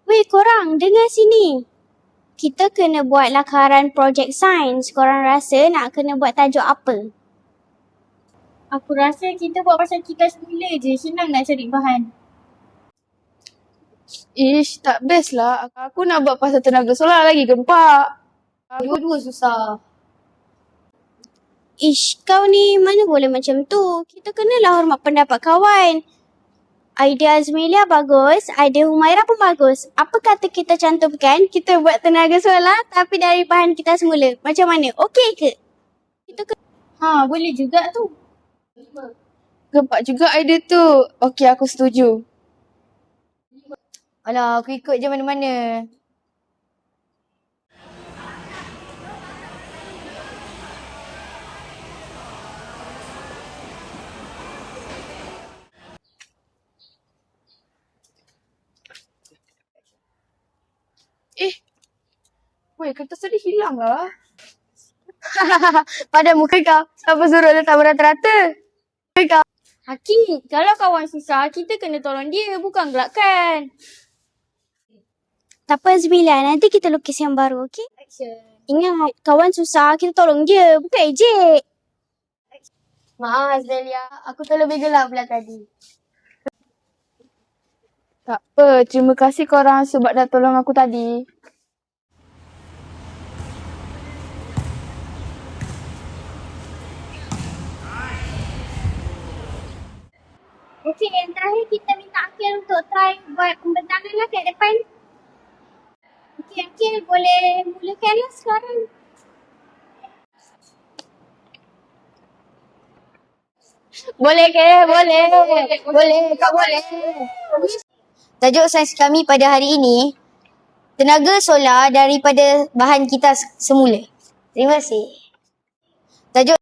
Weh korang, dengar sini. Kita kena buat lakaran projek sains. Korang rasa nak kena buat tajuk apa? Aku rasa kita buat pasal kita semula je. Senang nak cari bahan. Ish, tak best lah. Aku nak buat pasal tenaga solar lagi gempak. Dua-dua susah. Ish, kau ni mana boleh macam tu? Kita kenalah hormat pendapat kawan. Idea Azmelia bagus, idea Humaira pun bagus. Apa kata kita cantumkan, kita buat tenaga solar tapi dari bahan kita semula. Macam mana? Okey ke? Boleh juga tu. Gempak juga idea tu. Okey, aku setuju. Alah, aku ikut je mana-mana. Weh, kertas tadi hilang lah. Pada muka kau, siapa suruh letak berata-rata? Haki, kalau kawan susah, kita kena tolong dia, bukan gelakkan. Tak apa Azmelia, nanti kita lukis yang baru, okey? Action. Ingat, kawan susah, kita tolong dia, bukan ejek. Maaf Azmelia, aku terlebih gelap pula tadi. Tak apa, terima kasih korang sebab dah tolong aku tadi. Okey, yang terakhir kita minta Akil untuk try buat pembentangan lah kat depan. Okey, Akil boleh mulakan lah sekarang. Boleh ke? Boleh. Boleh, kau boleh. Tajuk sains kami pada hari ini, tenaga solar daripada bahan kita semula. Terima kasih. Tajuk